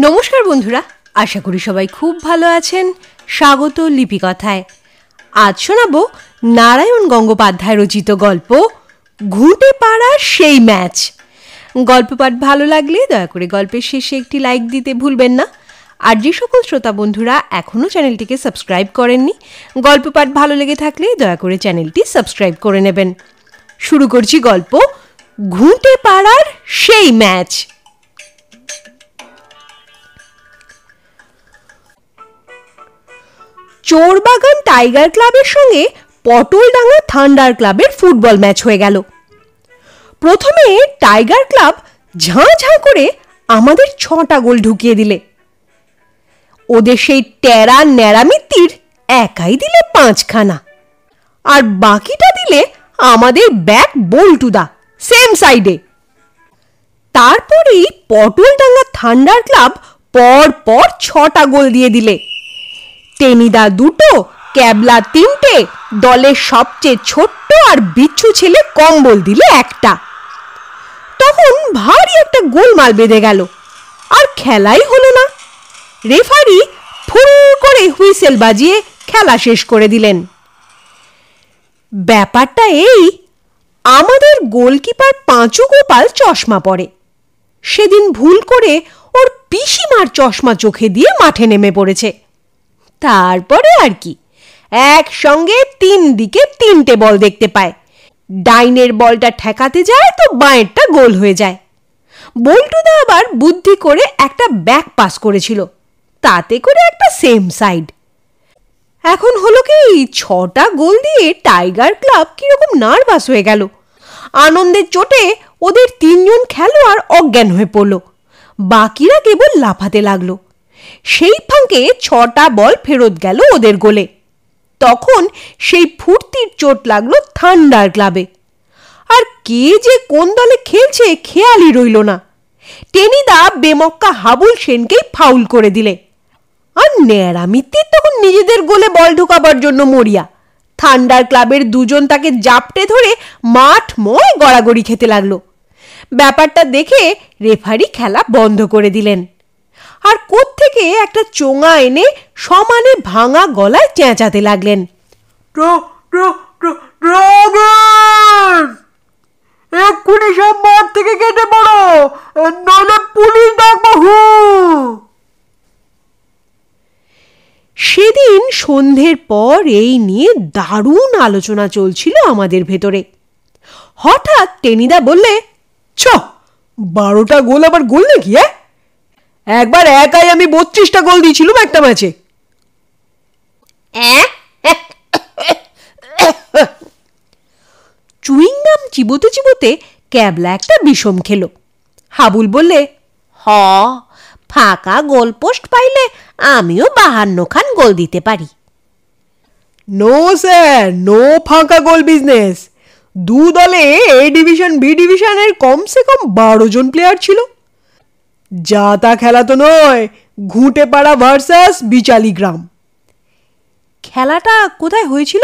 নমস্কার বন্ধুরা, আশা করি সবাই খুব ভালো আছেন। স্বাগত লিপি কথায়। আজ শোনাবো নারায়ণ গঙ্গোপাধ্যায় রচিত গল্প ঘুঁটে পাড়ার সেই ম্যাচ। গল্প পাঠ ভালো লাগলে দয়া করে গল্পের শেষে একটি লাইক দিতে ভুলবেন না। আর যে সকল শ্রোতা বন্ধুরা এখনও চ্যানেলটিকে সাবস্ক্রাইব করেননি, গল্প পাঠ ভালো লেগে থাকলে দয়া করে চ্যানেলটি সাবস্ক্রাইব করে নেবেন। শুরু করছি গল্প ঘুঁটে পাড়ার সেই ম্যাচ। চোরবাগান টাইগার ক্লাবের সঙ্গে পটলডাঙ্গা থান্ডার ক্লাবের ফুটবল ম্যাচ হয়ে গেল। প্রথমে টাইগার ক্লাব ঝাঁ ঝাঁ করে আমাদের 6টা গোল ঢুকিয়ে দিলে। ওদের সেই টেরা ন্যাড়ামিত্তির একাই দিলে 5খানা, আর বাকিটা দিলে আমাদের ব্যাক বল্টুদা সেম সাইডে। তারপরেই পটলডাঙ্গা থান্ডার ক্লাব পর পর 6টা গোল দিয়ে দিলে। টেনিদা 2টো, ক্যাবলা 3টে, দলের সবচেয়ে ছোট্ট আর বিচ্ছু ছেলে কম্বল দিলে 1টা। তখন ভারী একটা গোলমাল বেঁধে গেল, আর খেলাই হলো না। রেফারি ফুল করে হুইসেল বাজিয়ে খেলা শেষ করে দিলেন। ব্যাপারটা এই, আমাদের গোলকিপার পাঁচু গোপাল চশমা পরে। সেদিন ভুল করে ওর পিসিমার চশমা চোখে দিয়ে মাঠে নেমে পড়েছে। তারপরে আর কি, একসঙ্গে 3 দিকে 3টে বল দেখতে পায়। ডাইনের বলটা ঠেকাতে যায় তো বাঁয়েরটা গোল হয়ে যায়। বল্টুদা আবার বুদ্ধি করে একটা ব্যাক পাস করেছিল, তাতে করে একটা সেম সাইড। এখন হলো কি, 6টা গোল দিয়ে টাইগার ক্লাব কিরকম নার্ভাস হয়ে গেল। আনন্দের চোটে ওদের 3 জন খেলোয়াড় অজ্ঞান হয়ে পড়ল, বাকিরা কেবল লাফাতে লাগলো। সেই ফাঁকে 6টা বল ফেরত গেল ওদের গোলে। তখন সেই ফুর্তির চোট লাগলো থান্ডার ক্লাবে। আর কে যে কোন দলে খেলছে খেয়ালই রইল না। টেনিদা বেমক্কা হাবুল সেনকেই ফাউল করে দিলে, আর ন্যাড়ামিত্তির তখন নিজেদের গোলে বল ঢোকাবার জন্য মরিয়া। থান্ডার ক্লাবের 2 জন তাকে জাপটে ধরে মাঠময় গড়াগড়ি খেতে লাগলো। ব্যাপারটা দেখে রেফারি খেলা বন্ধ করে দিলেন, আর কোত্থেকে একটা চোঙা এনে সমানে ভাঙা গলায় চেঁচাতে লাগলেন, এক্ষুনি সব মাঠ থেকে কেটে পড়ো, নইলে পুলিশ ডাকবো। সেদিন সন্ধ্যের পর এই নিয়ে দারুণ আলোচনা চলছিল আমাদের ভেতরে। হঠাৎ টেনিদা বললে, 12টা গোল আবার গোল নাকি? একবার একাই আমি 32টা গোল দিয়েছিলাম একটা ম্যাচে। চুইংগাম চিবোতে চিবোতে ক্যাবলা একটা বিষম খেলো। হাবুল বললে, ফাঁকা গোল পোস্ট পাইলে আমিও 52খান গোল দিতে পারি। নো স্যার, নো ফাঁকা গোল বিজনেস। 2 দলে এ ডিভিশন বি ডিভিশনের কমসে কম 12 জন প্লেয়ার ছিল। যা তা খেলা তো নয়, ঘুঁটে পাড়া ভার্সাস বিচালি গ্রাম। খেলাটা কোথায় হয়েছিল?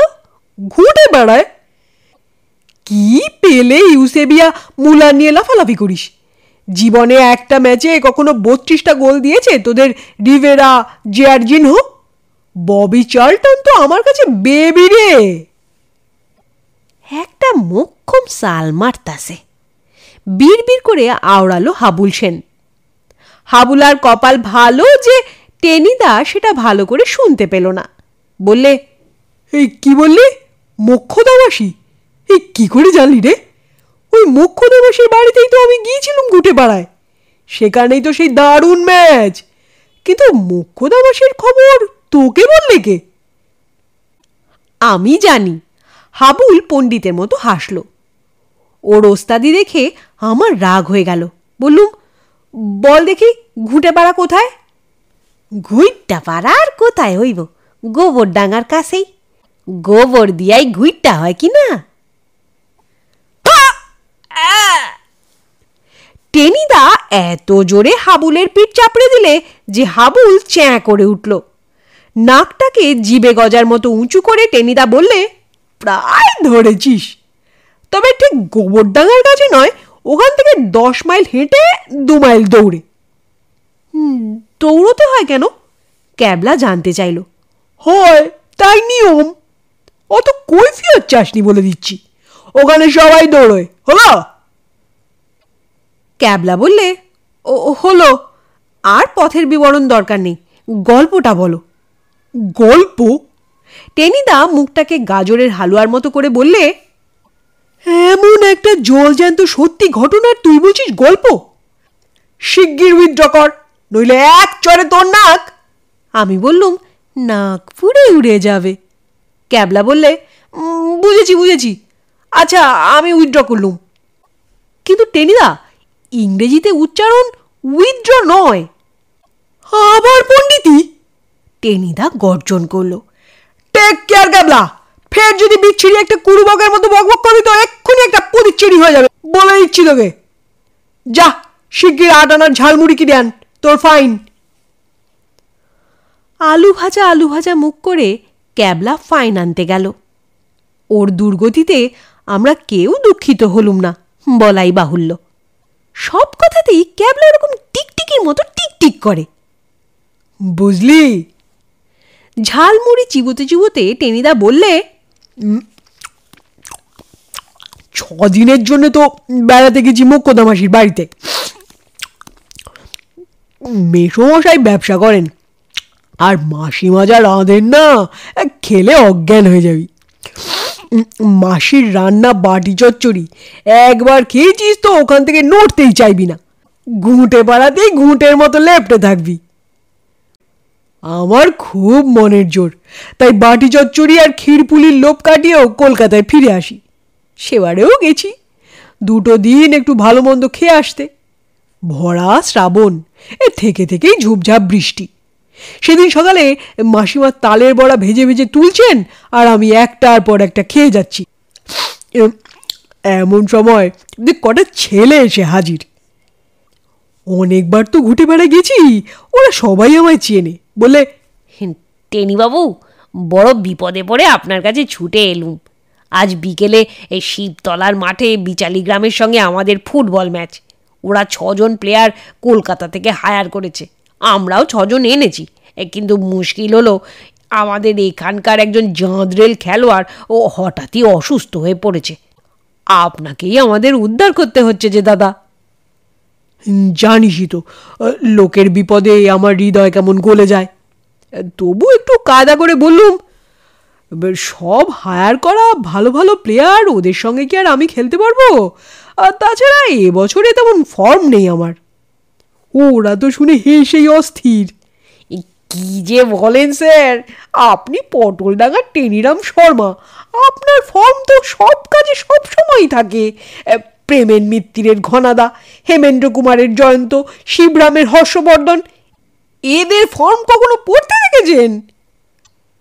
ঘুঁটে পাড়ায়। কি পেলে ইউসেবিয়া মুলা নিয়ে লাফালাফি করিস? জীবনে একটা ম্যাচে কখনো 32টা গোল দিয়েছে তোদের রিভেরা, জিয়ার্জিনহো? ববি চার্লটন তো আমার কাছে বেবি রে। একটা মোক্ষম সাল মারতাছে, বিড়বিড় করে আওড়ালো হাবুল সেন। হাবুলার কপাল ভালো যে টেনিদা সেটা ভালো করে শুনতে পেল না। বললে, এই কি বললি? মোক্ষদাবাসী? এই কি করে জানলি রে? ওই মোক্ষদাবাসীর বাড়িতেই তো আমি গিয়েছিলাম ঘুঁটে পাড়ায়। সেখানেই তো সেই দারুণ ম্যাচ। কিন্তু মোক্ষদাবাসীর খবর তোকে বললে কে? আমি জানি। হাবুল পণ্ডিতের মতো হাসল। ওর ওস্তাদি দেখে আমার রাগ হয়ে গেল। বললুম, বল দেখি ঘুঁটে পাড়া কোথায়? ঘুইটটা পাড়া আর কোথায় হইব, গোবর ডাঙার কাছেই। গোবর দিয়াই ঘুইটটা হয় কি না? টেনিদা এত জোরে হাবুলের পিঠ চাপড়ে দিলে যে হাবুল চ্যাঁ করে উঠল। নাকটাকে জিবে গজার মতো উঁচু করে টেনিদা বললে, প্রায় ধরেছিস, তবে ঠিক গোবরডাঙ্গার কাছে নয়, ওখান থেকে 10 মাইল হেঁটে 2 মাইল দৌড়ে। দৌড়তে হয় কেন? ক্যাবলা জানতে চাইল। হয়, তাই নিয়ম। অত কৈফিয়ত চাসনি বলে দিচ্ছি, ওখানে সবাই দৌড়য়। হলো? ক্যাবলা বললে, ও হলো, আর পথের বিবরণ দরকার নেই, গল্পটা বলো। গল্প? টেনিদা মুখটাকে গাজরের হালুয়ার মতো করে বললে, এমন একটা জলজ্যান্ত সত্যি ঘটনার তুই বলছিস গল্প? শিগগির উইথড্র কর, নইলে এক চড়ে তোর নাক। আমি বললুম, নাক পুড়ে উড়ে যাবে। ক্যাবলা বললে, বুঝেছি বুঝেছি, আচ্ছা আমি উইথড্র করলুম। কিন্তু টেনিদা, ইংরেজিতে উচ্চারণ উইথড্র নয়। আবার পণ্ডিতি? টেনিদা গর্জন করলো। টেক কেয়ার ক্যাবলা, ফের যদি বিচ্ছিরি একটা কুড়ুবকের মতো বকবক করবি তো এক্ষুনি একটা পদিচ্ছিরি হয়ে যাবে, বলে দিচ্ছি তোকে। যা, শিগগির 8 আনার ঝালমুড়ি কি দেন, তোর ফাইন। আলু ভাজা মুখ করে ক্যাবলা ফাইন আনতে গেল। ওর দুর্গতিতে আমরা কেউ দুঃখিত হলুম না, বলাই বাহুল্য। সব কথাতেই ক্যাবলা এরকম টিকটিকির মতো টিকটিক করে। বুঝলি? ঝালমুড়ি চিবোতে চিবোতে টেনিদা বললে, 6 দিনের জন্য তো বেড়াতে গেছি মোক্ষদা মাসির বাড়িতে। মেসোমশাই ব্যবসা করেন, আর মাসিমা যা রাঁধেন না, খেলে অজ্ঞান হয়ে যাবি। মাসির রান্না বাটি চচ্চড়ি একবার খেয়েছিস তো ওখান থেকে নড়তেই চাইবি না, ঘুঁটে পাড়াতেই ঘুঁটের মতো লেপটে থাকবি। আমার খুব মনের জোর, তাই বাটি চচ্চড়ি আর ক্ষীরপুলির লোভ কাটিয়েও কলকাতায় ফিরে আসি। সেবারেও গেছি, 2 দিন একটু ভালো মন্দ খেয়ে আসতে। ভরা শ্রাবণ, থেকে থেকেই ঝুপঝাপ বৃষ্টি। সেদিন সকালে মাসিমা তালের বড়া ভেজে ভেজে তুলছেন, আর আমি একটার পর একটা খেয়ে যাচ্ছি। এমন সময় কটা ছেলে এসে হাজির। অনেকবার তো ঘুটে বেড়া গেছি, ওরা সবাই আমায় চেনে। বলে, টেনিবাবু, বড় বিপদে পড়ে আপনার কাছে ছুটে এলুম। আজ বিকেলে এই শিবতলার মাঠে বিচালি গ্রামের সঙ্গে আমাদের ফুটবল ম্যাচ। ওরা 6 জন প্লেয়ার কলকাতা থেকে হায়ার করেছে, আমরাও 6 জন এনেছি। কিন্তু মুশকিল হলো, আমাদের এখানকার একজন জাঁদরেল খেলোয়াড় ও হঠাৎই অসুস্থ হয়ে পড়েছে। আপনাকেই আমাদের উদ্ধার করতে হচ্ছে যে দাদা। জানিসই তো, লোকের বিপদে আমার হৃদয় কেমন গলে যায়। তবু একটু কায়দা করে বললুম, সব হায়ার করা ভালো ভালো প্লেয়ার, ওদের সঙ্গে কি আর আমি খেলতে পারবো? আর তাছাড়া এবছরে তেমন ফর্ম নেই আমার। ওরা তো শুনে হেসেই অস্থির। কি যে বলেন স্যার, আপনি পটলডাঙ্গার টেনিরাম শর্মা, আপনার ফর্ম তো সব কাজে সব সময়ই থাকে। প্রেমের মিত্তিরের ঘনাদা, হেমেন্দ্র কুমারের জয়ন্ত, শিবরামের হর্ষবর্ধন, এদের ফর্ম কখনো পড়তে দেখেছেন?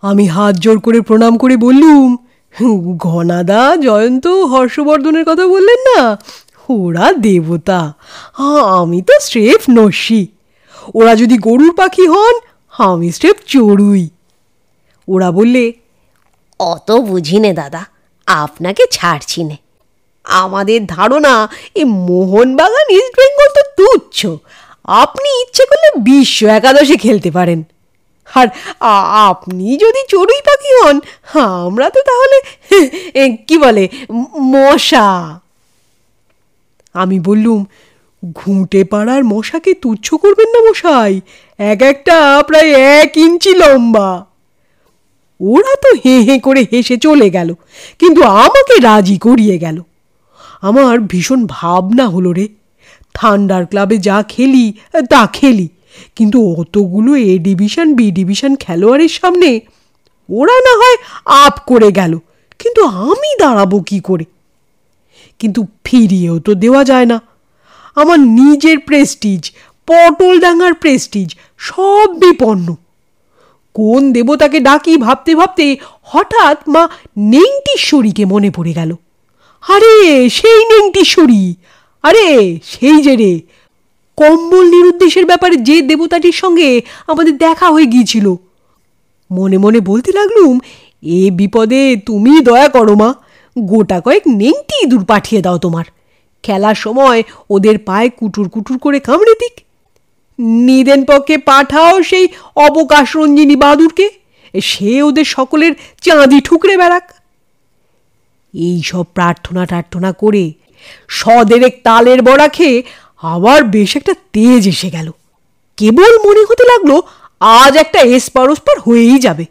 আমি হাত জোর করে প্রণাম করে বললুম, ঘনাদা, জয়ন্ত, হর্ষবর্ধনের কথা বললেন না, ওরা দেবতা, আমি তো স্রেফ নস্যি। ওরা যদি গরুর পাখি হন, আমি স্রেফ চড়ুই। ওরা বললে, অত বুঝি নে দাদা, আপনাকে ছাড়ছি নে। আমাদের ধারণা এই মোহনবাগান ইস্ট বেঙ্গল তো তুচ্ছ, আপনি ইচ্ছে করলে বিশ্ব একাদশে খেলতে পারেন। আর আপনি যদি চড়ুই পাখি হন, আমরা তো তাহলে কি বলে মশা। আমি বললুম, ঘুঁটে পাড়ার মশাকে তুচ্ছ করবেন না মশাই, একটা প্রায় 1 ইঞ্চি লম্বা। ওরা তো হে হে করে হেসে চলে গেল, কিন্তু আমাকে রাজি করিয়ে গেল। আমার ভীষণ ভাবনা হলো রে, থান্ডার ক্লাবে যা খেলি তা খেলি, কিন্তু অতগুলো এ ডিভিশন বি ডিভিশন খেলোয়াড়ের সামনে ওরা না হয় আপ করে গেল, কিন্তু আমি দাঁড়াবো কি করে? কিন্তু ফিরিয়েও তো দেওয়া যায় না। আমার নিজের প্রেস্টিজ, পটলডাঙ্গার প্রেস্টিজ সব বিপন্ন। কোন দেবতাকে ডাকি ভাবতে ভাবতে হঠাৎ মা নেংটিশ্বরীকে মনে পড়ে গেল। আরে সেই নেংটিশ্বরী, আরে সেই যে রে, কম্বল নিরুদ্দেশের ব্যাপারে যে দেবতাটির সঙ্গে আমাদের দেখা হয়ে গিয়েছিল। মনে মনে বলতে লাগলুম, এ বিপদে তুমি দয়া করো মা, গোটা কয়েক নেংটি ইঁদুর পাঠিয়ে দাও তোমার, খেলার সময় ওদের পায়ে কুটুর কুটুর করে কামড়ে দিক। নিদেন পক্ষে পাঠাও সেই অবকাশ রঞ্জিনী বাদুরকে, সে ওদের সকলের চাঁদি ঠুকরে বেড়াক। এই সব প্রার্থনা টার্থনা করে সদেরেক তালের বড়া খেয়ে আবার বেশ একটা তেজ এসে গেল। কেবল মনে হতে লাগলো আজ একটা এসপার ওসপার হয়েই যাবে।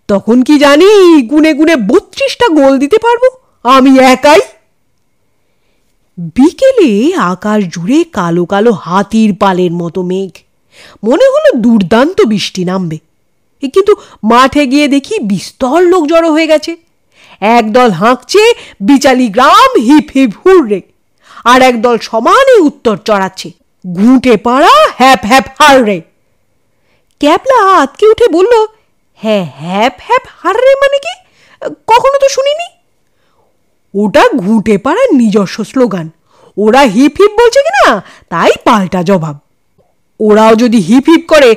তখন কি জানি গুনে গুনে 32টা গোল দিতে পারবো আমি একাই। বিকেলে আকাশ জুড়ে কালো কালো হাতির পালের মতো মেঘ, মনে হলো দুর্দান্ত বৃষ্টি নামবে। কিন্তু মাঠে গিয়ে দেখি বিস্তর লোক জড়ো হয়ে গেছে। একদল হাঁকছে বিচালি গ্রাম হিপ হিপ হুররে, আর একদল সমানে উত্তর চড়াচ্ছে ঘুঁটে পাড়া হ্যাপ হ্যাপ হাররে। ক্যাবলা আতকে উঠে বলল, হ্যাঁ হ্যাপ হ্যাপ হাররে মানে কি? কখনো তো শুনিনি। ওটা ঘুঁটে পাড়ার নিজস্ব স্লোগান। ওরা হিপ হিপ বলছে কিনা তাই পাল্টা জবাব। ওরাও যদি হিপ হিপ করে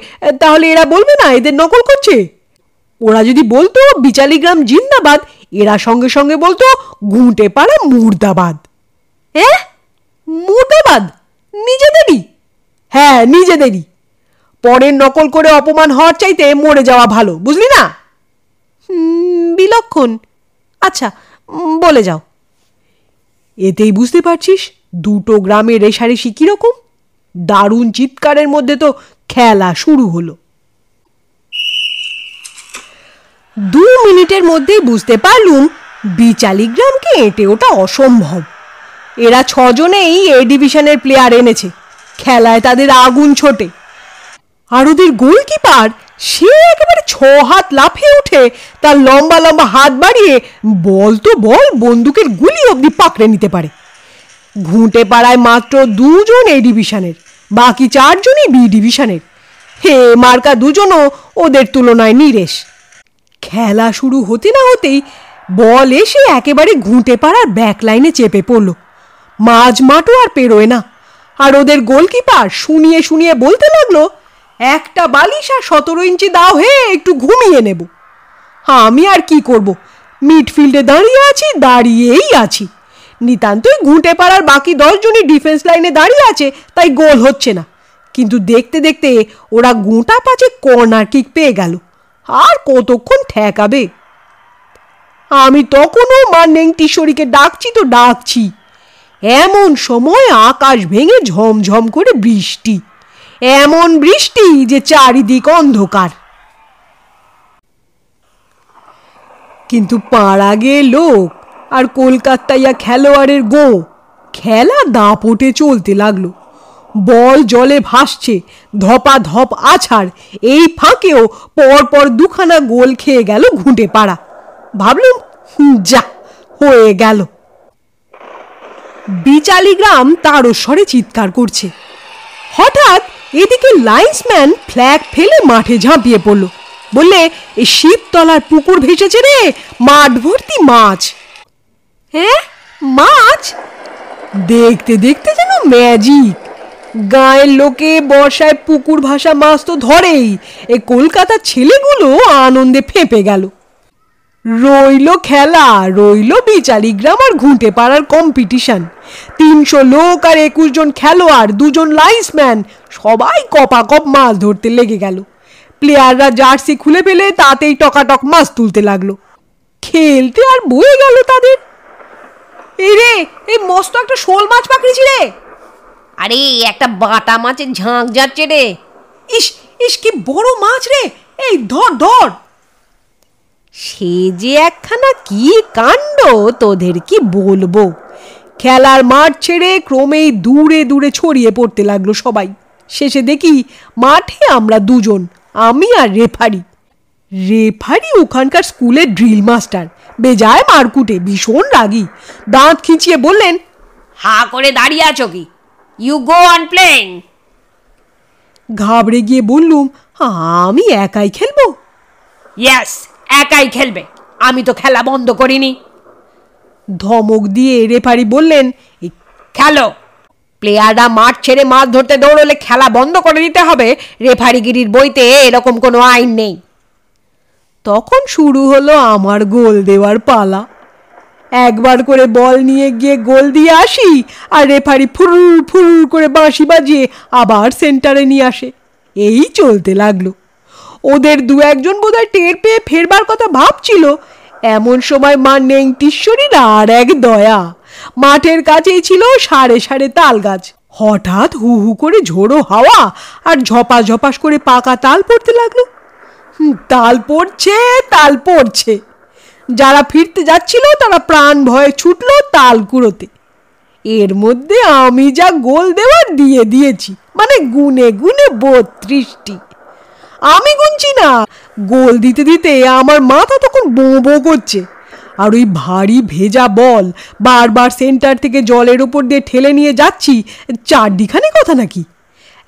তাহলে এরা বলবে না এদের নকল করছে? ওরা যদি বলতো বিচালি গ্রাম জিন্দাবাদ, এরা সঙ্গে সঙ্গে বলতো ঘুঁটে পাড়া মুর্দাবাদ। হ্যাঁ, মুর্দাবাদ নিজেদেরই? হ্যাঁ, নিজেদেরই। পরের নকল করে অপমান হওয়ার চাইতে মরে যাওয়া ভালো, বুঝলি না? বিলক্ষণ। আচ্ছা, বলে যাও। এতেই বুঝতে পারছিস দুটো গ্রামের রেশারেশি কিরকম। দারুণ চিৎকারের মধ্যে তো খেলা শুরু হলো। 2 মিনিটের মধ্যেই বুঝতে পারলুম বিচালি গ্রামকে এঁটে ওটা অসম্ভব। এরা 6 জনেই এ ডিভিশনের প্লেয়ার এনেছে, খেলায় তাদের আগুন ছোটে। আর ওদের গোলকিপার সে একেবারে 6 হাত লাফিয়ে উঠে তার লম্বা লম্বা হাত বাড়িয়ে বল তো বল বন্দুকের গুলি অবধি পাকড়ে নিতে পারে। ঘুঁটে পাড়ায় মাত্র 2 জন এ ডিভিশনের, বাকি 4 জনই বি ডিভিশনের। হে মার্কা 2 জনও ওদের তুলনায় নিরেশ। খেলা শুরু হতে না হতেই বল এসে একেবারে ঘুঁটে পাড়ার ব্যাক লাইনে চেপে পড়ল। মাঝ মাঠও আর পেরোয় না। আর ওদের গোলকিপার শুনিয়ে শুনিয়ে বলতে লাগলো, একটা বালিশ আর 17 ইঞ্চি দাও হে, একটু ঘুমিয়ে নেব। আমি আর কি করব, মিডফিল্ডে দাঁড়িয়েই আছি। নিতান্তই ঘুঁটে পাড়ার বাকি 10 জনই ডিফেন্স লাইনে দাঁড়িয়ে আছে, তাই গোল হচ্ছে না। কিন্তু দেখতে দেখতে ওরা গোটা 5 কর্নার কিক পেয়ে গেল। আর কতক্ষণ ঠেকাবে? আমি তখনও মা নেংটিশ্বরীকে ডাকছি তো ডাকছি। এমন সময় আকাশ ভেঙে ঝমঝম করে বৃষ্টি, এমন বৃষ্টি যে চারিদিক অন্ধকার। কিন্তু পাড়া গে লোক আর কলকাতাইয়া খেলোয়াড়ের গো, খেলা দাপটে চলতে লাগলো। বল জলে ভাসছে, ধপা ধপ আছাড়। এই ফাঁকেও পরপর 2খানা গোল খেয়ে গেল ঘুঁটে পাড়া। ভাবলুম যা হয়ে গেল। বিচালি গ্রাম তারস্বরে চিৎকার করছে। হঠাৎ এদিকে লাইন্সম্যান ফ্ল্যাগ ফেলে মাঠে ঝাঁপিয়ে পড়ল। বললে, এই শিবতলার পুকুর ভেসেছে রে, মাঠ ভর্তি মাছ। হ্যাঁ, মাছ? দেখতে দেখতে যেন ম্যাজিক। গায়ের লোকে বর্ষায় পুকুর ভাসা মাছ তো ধরেই, এই কলকাতার ছেলেগুলো আনন্দে ফেঁপে গেল। রইল খেলা, রইল বিচালি গ্রাম আর ঘুঁটে পাড়ার কম্পিটিশন। 300 লোক আর 21 জন খেলোয়াড়, 2 জন লাইন্সম্যান, সবাই কপাকপ মাছ ধরতে লেগে গেল। প্লেয়াররা জার্সি খুলে ফেলে তাতেই টকাটক মাছ তুলতে লাগলো। খেলতে আর বয়ে গেল তাদের। এই রে, এই মস্ত একটা শোল মাছ পাকড়েছি রে। আরে একটা বাটা মাছের ঝাঁক যাচ্ছে রে। ইস ইস, কি বড় মাছ রে! এই ধর ধর। সে যে একখানা কি কাণ্ড, তোদের কি বলবো। খেলার মাঠ ছেড়ে ক্রমেই দূরে দূরে ছড়িয়ে পড়তে লাগলো সবাই। শেষে দেখি মাঠে আমরা 2 জন, আমি আর রেফারি। রেফারি ওখানকার স্কুলের ড্রিল মাস্টার, বেজায় মারকুটে, ভীষণ রাগী। দাঁত খিঁচিয়ে বললেন, হা করে দাঁড়িয়ে আছো কি? You go on playing. ঘাবড়ে গিয়ে বললুম, আমি একাই খেলবো? ইয়েস, একাই খেলবে, আমি তো খেলা বন্ধ করিনি। ধমক দিয়ে রেফারি বললেন, খেলো। প্লেয়াররা মাঠ ছেড়ে মাছ ধরতে দৌড়লে খেলা বন্ধ করে দিতে হবে, রেফারিগিরির বইতে এরকম কোনো আইন নেই। তখন শুরু হলো আমার গোল দেওয়ার পালা। একবার করে বল নিয়ে গিয়ে গোল দিয়ে আসি, আর রেফারি ফুরুর ফুরুর করে বাঁশি বাজিয়ে আবার সেন্টারে নিয়ে আসে। এই চলতে লাগলো। ওদের দু একজন বোধহয় টের পেয়ে ফেরবার কথা ভাবছিল, এমন সময় মা নেংটিশ্বরীর আর এক দয়া। মাঠের কাছেই ছিল সাড়ে সাড়ে তাল গাছ। হঠাৎ হু হু করে ঝোড়ো হাওয়া আর ঝপাস ঝপাস করে পাকা তাল পড়তে লাগলো। তাল পড়ছে, তাল পড়ছে। যারা ফিরতে যাচ্ছিল তারা প্রাণ ভয়ে ছুটলো তাল কুড়োতে। এর মধ্যে আমি যা গোল দেওয়ার দিয়ে দিয়েছি, মানে গুনে গুনে 32টি। আমি গুনছি না, গোল দিতে দিতে আমার মাথা তখন বো বো করছে। আর ওই ভারী ভেজা বল বারবার সেন্টার থেকে জলের ওপর দিয়ে ঠেলে নিয়ে যাচ্ছি, চারদিখানে কথা নাকি।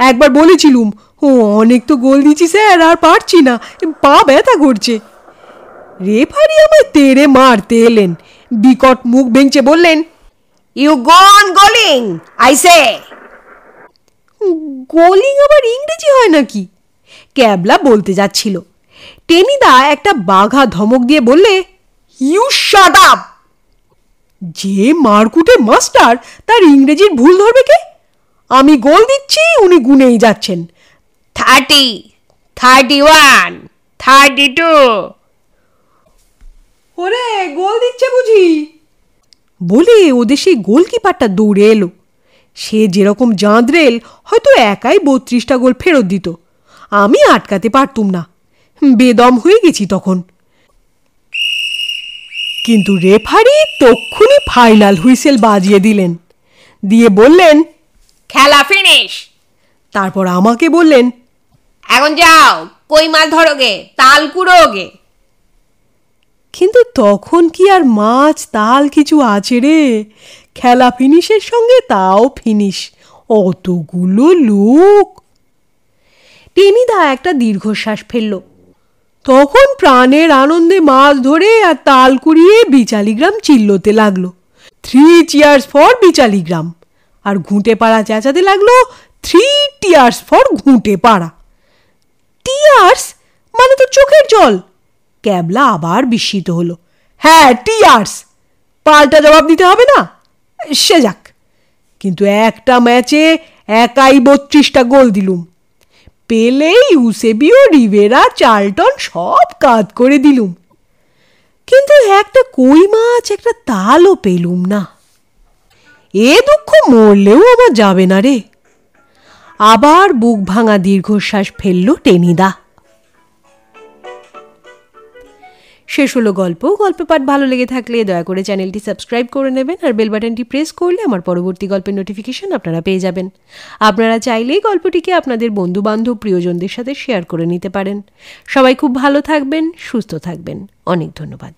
একবার বলেছিলুম, ও অনেক তো গোল দিচ্ছি স্যার, আর পারছি না, পা ব্যথা করছে। রেফারি আমায় তেড়ে মারতে এলেন, বিকট মুখ ভেঙচে বললেন, ইউ গন গোলিং আই সে। গোলিং আবার ইংরেজি হয় নাকি? ক্যাবলা বলতে যাচ্ছিল। টেনিদা একটা বাঘা ধমক দিয়ে বললে, ইউ শাট আপ। যে মারকুটে মাস্টার, তার ইংরেজির ভুল ধরবে কে? আমি গোল দিচ্ছি, উনি গুনেই যাচ্ছেন। 30, 31, 32। ওরে, গোল দিচ্ছে বুঝি? বলে ওদের সেই গোলকিপারটা দৌড়ে এলো। সে যেরকম জাঁদরেল, হয়তো একাই 32টা গোল ফেরত দিত। আমি আটকাতে পারতুম না, বেদম হয়ে গেছি তখন। কিন্তু রেফারি তক্ষুনি ফাইনাল হুইসেল বাজিয়ে দিলেন, দিয়ে বললেন, খেলা ফিনিশ। তারপর আমাকে বললেন, এখন যাও, কই মাছ ধরোগে, তাল কুড়োগে। কিন্তু তখন কি আর মাছ তাল কিছু আছে রে? খেলা ফিনিশের সঙ্গে তাও ফিনিশ, অতগুলো লোক। টেনিদা একটা দীর্ঘশ্বাস ফেলল। তখন প্রাণের আনন্দে মাছ ধরে আর তাল কুড়িয়ে বিচালিগ্রাম চিল্লোতে লাগলো, 3 cheers ফর বিচালিগ্রাম। আর ঘুঁটে পাড়া চেঁচাতে লাগলো, 3 tears ফর ঘুঁটে পাড়া। টিয়ার্স মানে তো চোখের জল। ক্যাবলা আবার বিস্মিত হলো। হ্যাঁ, টিয়ার্স। পাল্টা জবাব দিতে হবে না? সে যাক, কিন্তু একটা ম্যাচে একাই 32টা গোল দিলুম। পেলে, ইউসেবিও, রিভেরা, চার্লটন সব কাজ করে দিলুম, কিন্তু একটা কই মাছ, একটা তালও পেলুম না। এ দুঃখ মরলেও আমার যাবে না রে। আবার বুক ভাঙা দীর্ঘশ্বাস ফেলল টেনিদা। শেষ হলো গল্প। গল্প পাঠ ভালো লেগে থাকলে দয়া করে চ্যানেলটি সাবস্ক্রাইব করে নেবেন, আর বেল বাটনটি প্রেস করলে আমার পরবর্তী গল্পের নোটিফিকেশন আপনারা পেয়ে যাবেন। আপনারা চাইলেই গল্পটিকে আপনাদের বন্ধুবান্ধব, প্রিয়জনদের সাথে শেয়ার করে নিতে পারেন। সবাই খুব ভালো থাকবেন, সুস্থ থাকবেন। অনেক ধন্যবাদ।